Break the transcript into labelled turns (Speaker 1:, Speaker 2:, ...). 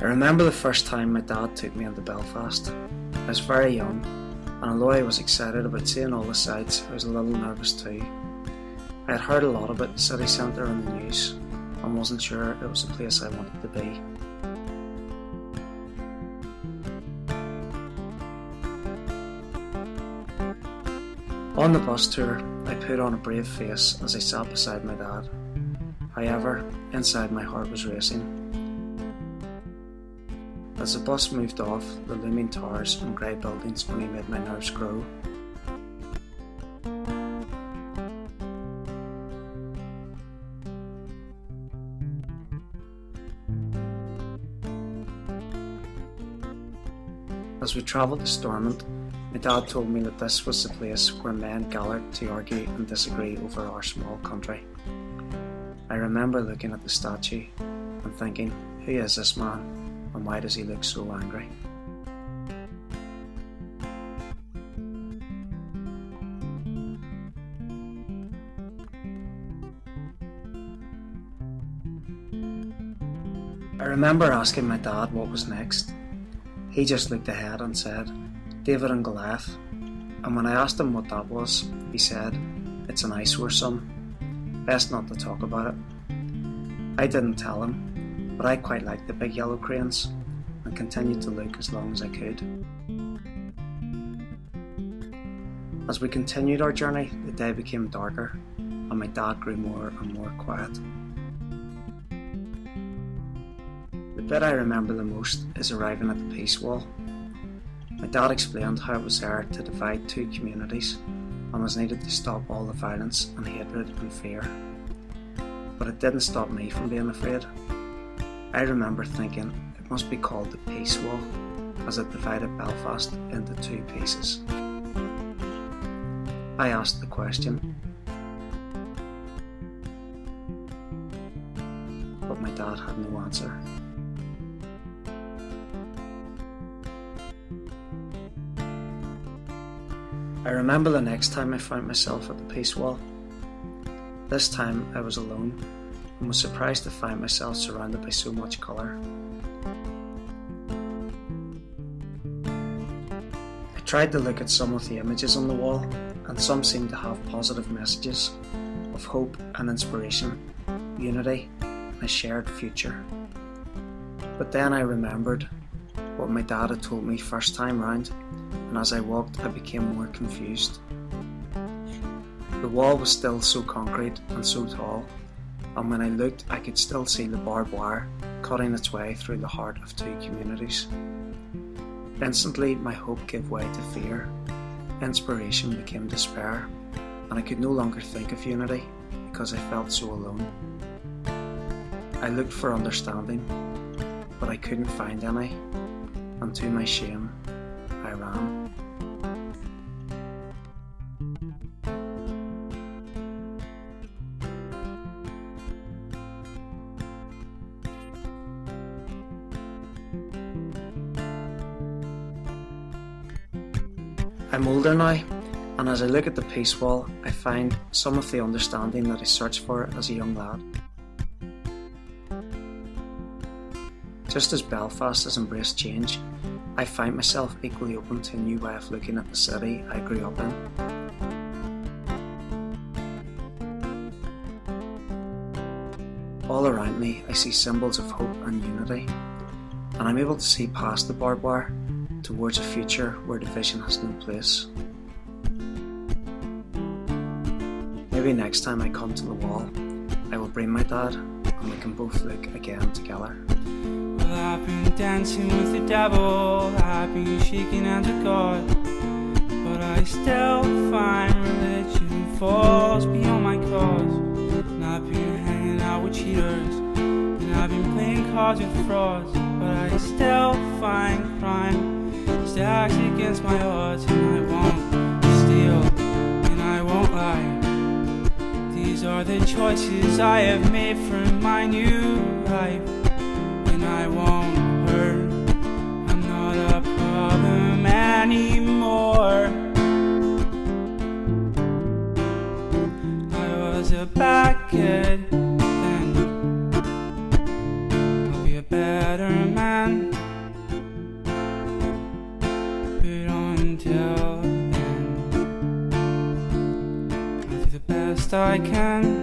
Speaker 1: I remember the first time my dad took me into Belfast. I was very young, and although I was excited about seeing all the sights, I was a little nervous too. I had heard a lot about the city centre on the news, and wasn't sure it was the place I wanted to be. On the bus tour, I put on a brave face as I sat beside my dad. However, inside my heart was racing. As the bus moved off, the looming towers and grey buildings only made my nerves grow. As we travelled to Stormont, my dad told me that this was the place where men gathered to argue and disagree over our small country. I remember looking at the statue and thinking, who is this man and why does he look so angry? I remember asking my dad what was next. He just looked ahead and said, David and Goliath, and when I asked him what that was, he said, it's an eyesore, son. Best not to talk about it. I didn't tell him, but I quite liked the big yellow cranes and continued to look as long as I could. As we continued our journey, the day became darker and my dad grew more and more quiet. The bit I remember the most is arriving at the peace wall. My dad explained how it was there to divide two communities and was needed to stop all the violence and hatred and fear. But it didn't stop me from being afraid. I remember thinking it must be called the peace wall, as it divided Belfast into two pieces. I asked the question, but my dad had no answer. I remember the next time I found myself at the peace wall. This time I was alone and was surprised to find myself surrounded by so much colour. I tried to look at some of the images on the wall, and some seemed to have positive messages of hope and inspiration, unity and a shared future. But then I remembered what my dad had told me first time round, and as I walked I became more confused. The wall was still so concrete and so tall, and when I looked I could still see the barbed wire cutting its way through the heart of two communities. Instantly my hope gave way to fear, inspiration became despair, and I could no longer think of unity because I felt so alone. I looked for understanding, but I couldn't find any, and to my shame, I ran. I'm older now, and as I look at the peace wall, I find some of the understanding that I searched for as a young lad. Just as Belfast has embraced change, I find myself equally open to a new way of looking at the city I grew up in. All around me I see symbols of hope and unity, and I'm able to see past the barbed wire towards a future where division has no place. Maybe next time I come to the wall, I will bring my dad and we can both look again together.
Speaker 2: Well, I've been dancing with the devil, I've been shaking hands with God, but I still find religion falls beyond my cause. And I've been hanging out with cheaters, and I've been playing cards with frauds, but I still find crime stacks against my odds. And I won't steal, and I won't lie. These are the choices I have made for my new life. And I won't hurt, I'm not a problem anymore. I was a bad kid then, I'll be a better man. again. But until then, I'll do the best I can.